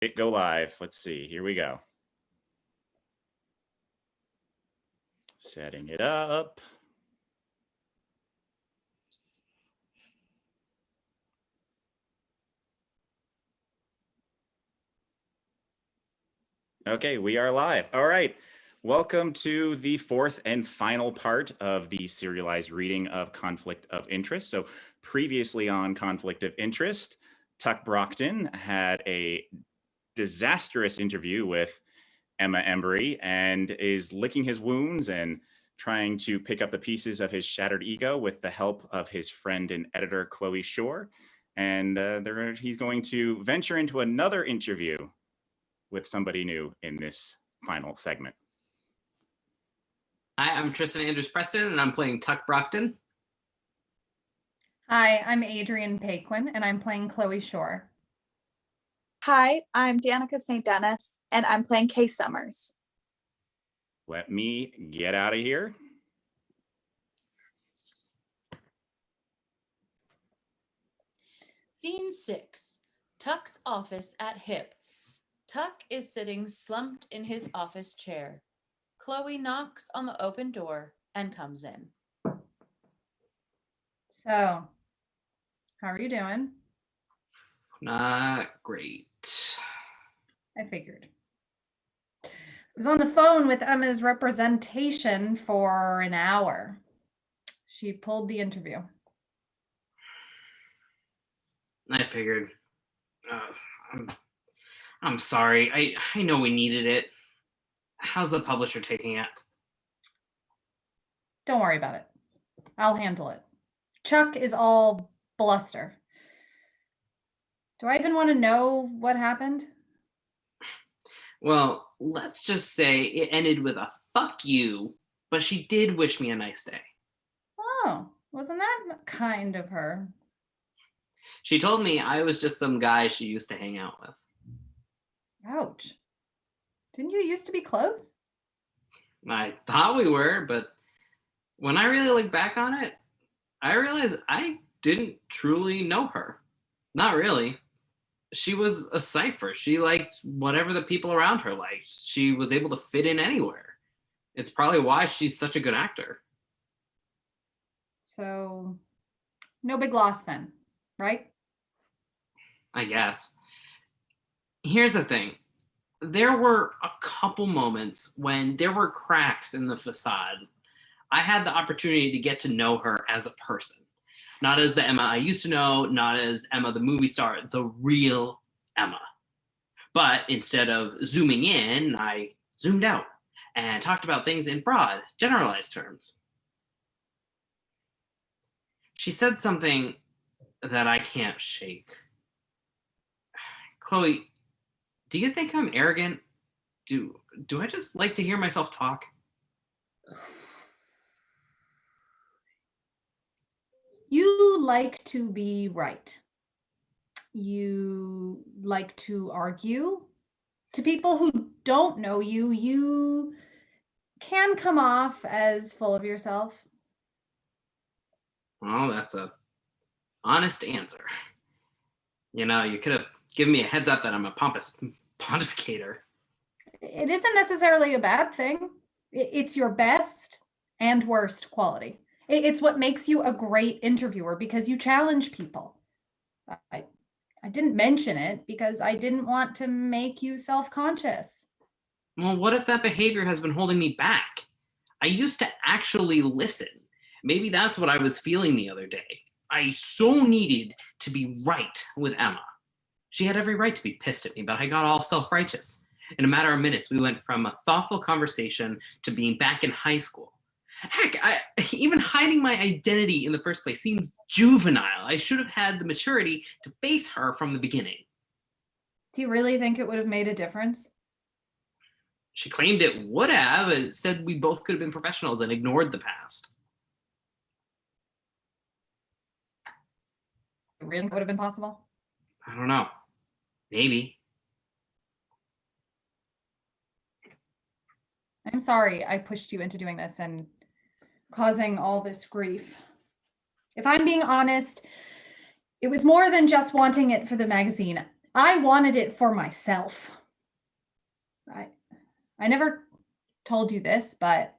Hit go live. Let's see. Here we go. Setting it up. Okay, we are live. All right. Welcome to the fourth and final part of the serialized reading of Conflict of Interest. So previously on Conflict of Interest, Tuck Brockton had a disastrous interview with Emma Embry and is licking his wounds and trying to pick up the pieces of his shattered ego with the help of his friend and editor, Chloe Shore. And he's going to venture into another interview with somebody new in this final segment. Hi, I'm Tristan Andrews-Preston, and I'm playing Tuck Brockton. Hi, I'm Adrienne Paquin, and I'm playing Chloe Shore. Hi, I'm Danika St Denis, and I'm playing Kay Summers. Let me get out of here. Scene 6, Tuck's office at HIP. Tuck is sitting slumped in his office chair. Chloe knocks on the open door and comes in. So, how are you doing? Not great. I figured. I was on the phone with Emma's representation for an hour. She pulled the interview. I figured. I'm sorry. I know we needed it. How's the publisher taking it? Don't worry about it. I'll handle it. Chuck is all bluster. Do I even want to know what happened? Well, let's just say it ended with a fuck you, but she did wish me a nice day. Oh, wasn't that kind of her? She told me I was just some guy she used to hang out with. Ouch. Didn't you used to be close? I thought we were, but when I really look back on it, I realized I didn't truly know her. Not really. She was a cipher. She liked whatever the people around her liked. She was able to fit in anywhere. It's probably why she's such a good actor. So, no big loss then, right? I guess. Here's the thing. There were a couple moments when there were cracks in the facade. I had the opportunity to get to know her as a person. Not as the Emma I used to know, not as Emma the movie star, the real Emma. But instead of zooming in, I zoomed out and talked about things in broad, generalized terms. She said something that I can't shake. Chloe, do you think I'm arrogant? Do I just like to hear myself talk? You like to be right. You like to argue. To people who don't know you, you can come off as full of yourself. Well, that's a honest answer. You know, you could have given me a heads up that I'm a pompous pontificator. It isn't necessarily a bad thing. It's your best and worst quality. It's what makes you a great interviewer because you challenge people. I didn't mention it because I didn't want to make you self-conscious. Well, what if that behavior has been holding me back? I used to actually listen. Maybe that's what I was feeling the other day. I so needed to be right with Emma. She had every right to be pissed at me, but I got all self-righteous. In a matter of minutes, we went from a thoughtful conversation to being back in high school. Heck, even hiding my identity in the first place seems juvenile. I should have had the maturity to face her from the beginning. Do you really think it would have made a difference? She claimed it would have and said we both could have been professionals and ignored the past. Really would have been possible? I don't know. Maybe. I'm sorry I pushed you into doing this and causing all this grief. If I'm being honest, it was more than just wanting it for the magazine. I wanted it for myself. I never told you this, but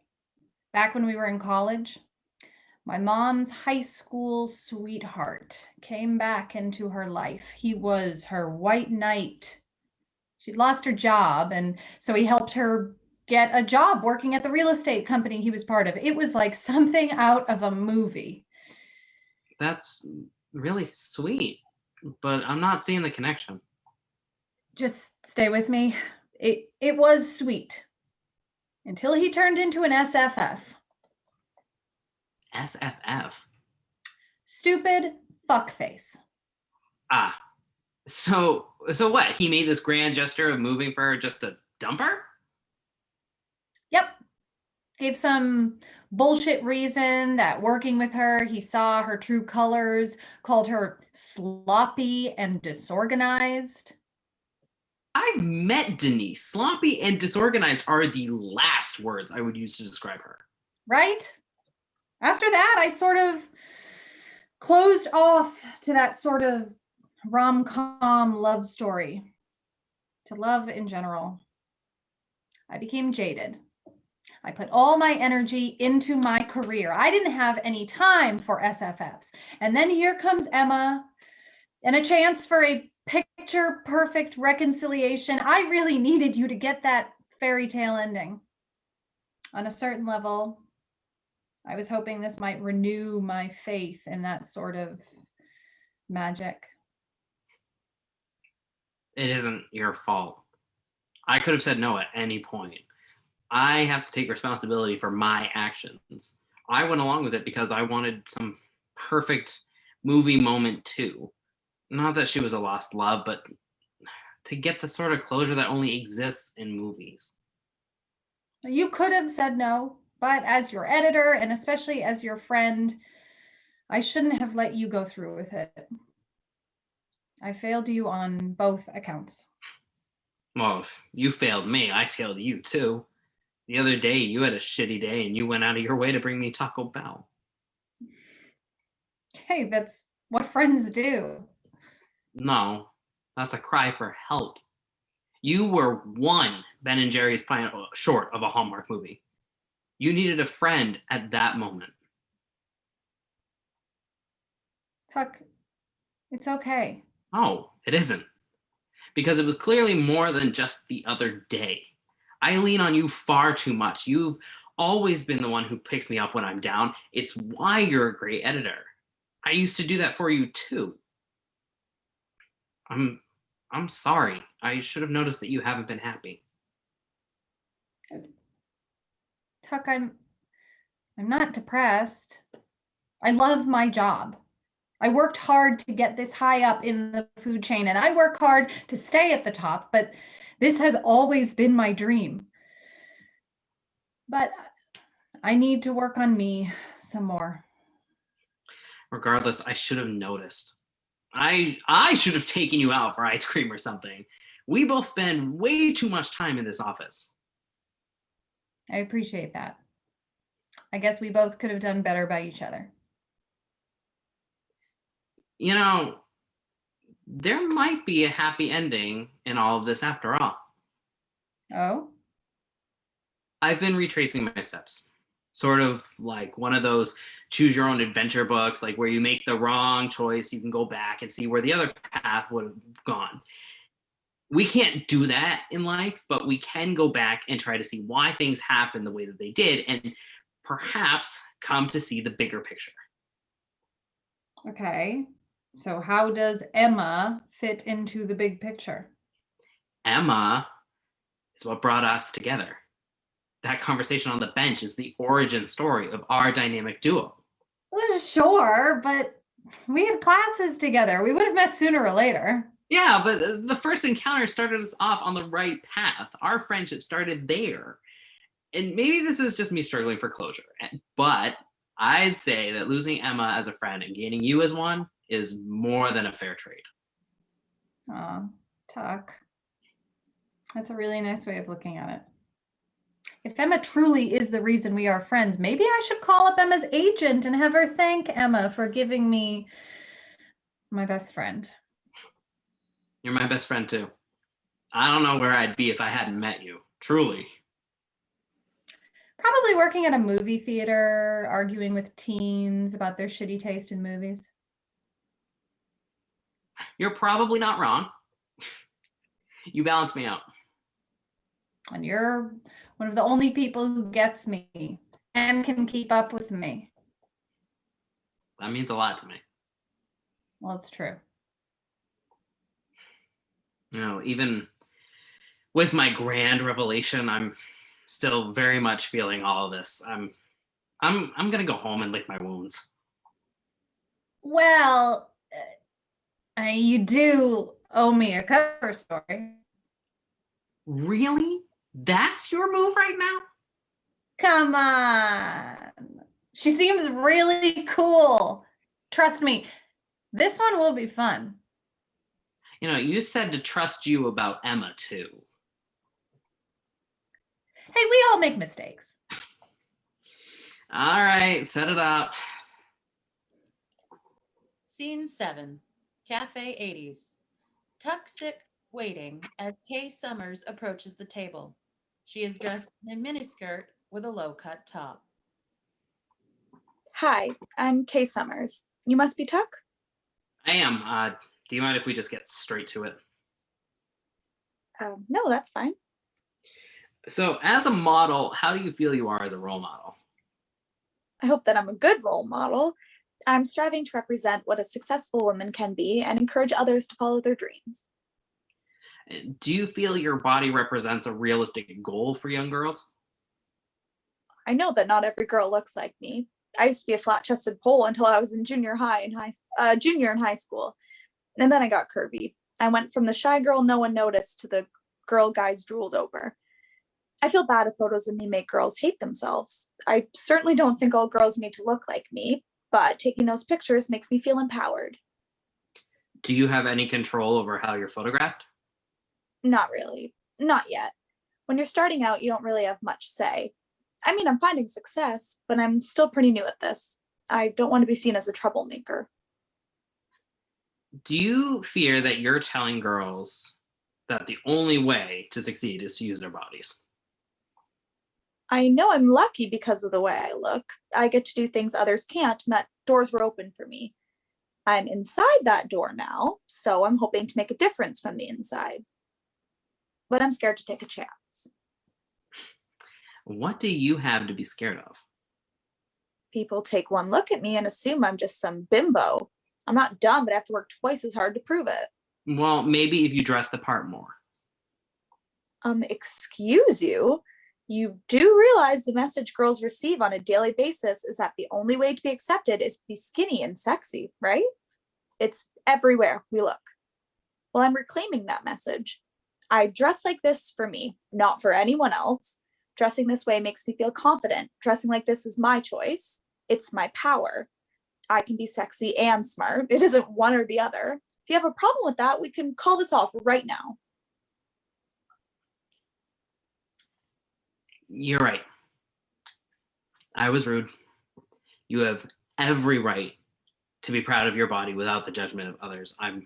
back when we were in college, my mom's high school sweetheart came back into her life. He was her white knight. She'd lost her job, and so he helped her get a job working at the real estate company he was part of. It was like something out of a movie. That's really sweet, but I'm not seeing the connection. Just stay with me. It was sweet until he turned into an SFF. SFF? Stupid fuckface. Ah, so what? He made this grand gesture of moving for her just to dump her? Yep. Gave some bullshit reason that working with her, he saw her true colors, called her sloppy and disorganized. I've met Denise. Sloppy and disorganized are the last words I would use to describe her. Right? After that, I sort of closed off to that sort of rom-com love story, to love in general. I became jaded. I put all my energy into my career. I didn't have any time for SFFs. And then here comes Emma and a chance for a picture perfect reconciliation. I really needed you to get that fairy tale ending. On a certain level, I was hoping this might renew my faith in that sort of magic. It isn't your fault. I could have said no at any point. I have to take responsibility for my actions. I went along with it because I wanted some perfect movie moment too. Not that she was a lost love, but to get the sort of closure that only exists in movies. You could have said no, but as your editor and especially as your friend, I shouldn't have let you go through with it. I failed you on both accounts. Well, if you failed me, I failed you too. The other day, you had a shitty day and you went out of your way to bring me Taco Bell. Hey, that's what friends do. No, that's a cry for help. You were one Ben & Jerry's pint short of a Hallmark movie. You needed a friend at that moment. Tuck, it's okay. Oh, it isn't. Because it was clearly more than just the other day. I lean on you far too much. You've always been the one who picks me up when I'm down. It's why you're a great editor. I used to do that for you too. I'm sorry. I should have noticed that you haven't been happy. Tuck, I'm not depressed. I love my job. I worked hard to get this high up in the food chain, and I work hard to stay at the top, but this has always been my dream. But I need to work on me some more. Regardless, I should have noticed. I should have taken you out for ice cream or something. We both spend way too much time in this office. I appreciate that. I guess we both could have done better by each other. You know, there might be a happy ending in all of this after all. Oh? I've been retracing my steps. Sort of like one of those choose your own adventure books, like where you make the wrong choice, you can go back and see where the other path would have gone. We can't do that in life, but we can go back and try to see why things happen the way that they did and perhaps come to see the bigger picture. Okay. So how does Emma fit into the big picture? Emma is what brought us together. That conversation on the bench is the origin story of our dynamic duo. Well, sure, but we had classes together. We would have met sooner or later. Yeah, but the first encounter started us off on the right path. Our friendship started there. And maybe this is just me struggling for closure, but I'd say that losing Emma as a friend and gaining you as one is more than a fair trade. Aw, Tuck. That's a really nice way of looking at it. If Emma truly is the reason we are friends, maybe I should call up Emma's agent and have her thank Emma for giving me my best friend. You're my best friend too. I don't know where I'd be if I hadn't met you. Truly. Probably working at a movie theater, arguing with teens about their shitty taste in movies. You're probably not wrong. You balance me out. And you're one of the only people who gets me and can keep up with me. That means a lot to me. Well, it's true. Even with my grand revelation, I'm still very much feeling all of this. I'm gonna go home and lick my wounds. Well, you do owe me a cover story. Really? That's your move right now? Come on. She seems really cool. Trust me, this one will be fun. You said to trust you about Emma too. Hey, we all make mistakes. All right, set it up. Scene 7, Cafe 80s. Tuck sits waiting as Kay Summers approaches the table. She is dressed in a miniskirt with a low-cut top. Hi, I'm Kay Summers. You must be Tuck? I am. Do you mind if we just get straight to it? No, that's fine. So, as a model, how do you feel you are as a role model? I hope that I'm a good role model. I'm striving to represent what a successful woman can be and encourage others to follow their dreams. Do you feel your body represents a realistic goal for young girls? I know that not every girl looks like me. I used to be a flat-chested pole until I was in junior in high school. And then I got curvy. I went from the shy girl no one noticed to the girl guys drooled over. I feel bad if photos of me make girls hate themselves. I certainly don't think all girls need to look like me, but taking those pictures makes me feel empowered. Do you have any control over how you're photographed? Not really. Not yet. When you're starting out, you don't really have much say. I mean, I'm finding success, but I'm still pretty new at this. I don't want to be seen as a troublemaker. Do you fear that you're telling girls that the only way to succeed is to use their bodies? I know I'm lucky because of the way I look. I get to do things others can't, and that doors were open for me. I'm inside that door now, so I'm hoping to make a difference from the inside. But I'm scared to take a chance. What do you have to be scared of? People take one look at me and assume I'm just some bimbo. I'm not dumb, but I have to work twice as hard to prove it. Well, maybe if you dress the part more. Excuse you? You do realize the message girls receive on a daily basis is that the only way to be accepted is to be skinny and sexy, right? It's everywhere we look. Well, I'm reclaiming that message. I dress like this for me, not for anyone else. Dressing this way makes me feel confident. Dressing like this is my choice. It's my power. I can be sexy and smart. It isn't one or the other. If you have a problem with that, we can call this off right now. You're right. I was rude. You have every right to be proud of your body without the judgment of others. I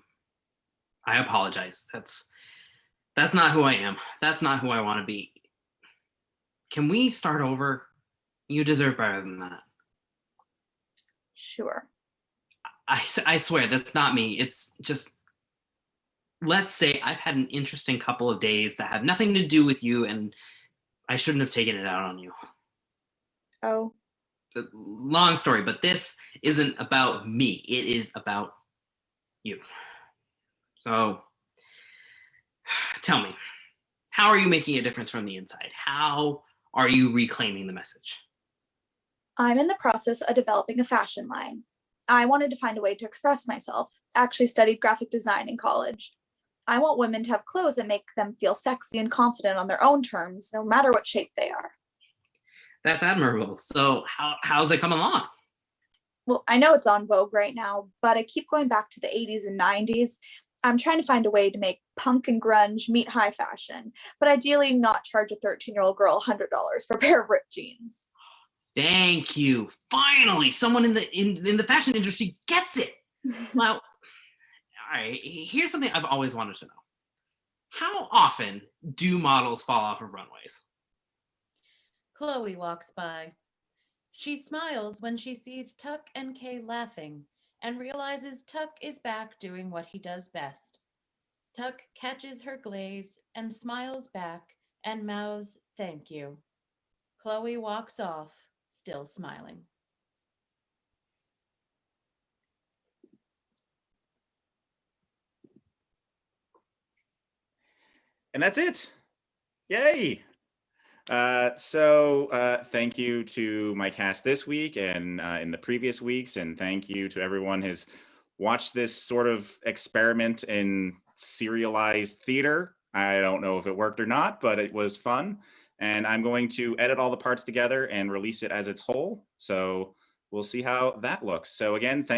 apologize. That's not who I am. That's not who I want to be. Can we start over? You deserve better than that. Sure. I swear, that's not me. It's just, let's say I've had an interesting couple of days that have nothing to do with you, and I shouldn't have taken it out on you. Oh. Long story, but this isn't about me. It is about you. So, tell me, how are you making a difference from the inside? How are you reclaiming the message? I'm in the process of developing a fashion line. I wanted to find a way to express myself. Actually studied graphic design in college. I want women to have clothes that make them feel sexy and confident on their own terms, no matter what shape they are. That's admirable. So how's it coming along? Well, I know it's on Vogue right now, but I keep going back to the 80s and 90s. I'm trying to find a way to make punk and grunge meet high fashion, but ideally not charge a 13-year-old girl $100 for a pair of ripped jeans. Thank you. Finally, someone in the fashion industry gets it. Well, All right, here's something I've always wanted to know. How often do models fall off of runways? Chloe walks by. She smiles when she sees Tuck and Kay laughing and realizes Tuck is back doing what he does best. Tuck catches her glaze and smiles back and mouths, "Thank you." Chloe walks off, still smiling. And that's it. Yay. Thank you to my cast this week and in the previous weeks, and thank you to everyone who's watched this sort of experiment in serialized theater. I don't know if it worked or not, but it was fun. And I'm going to edit all the parts together and release it as its whole. So we'll see how that looks. So again, thank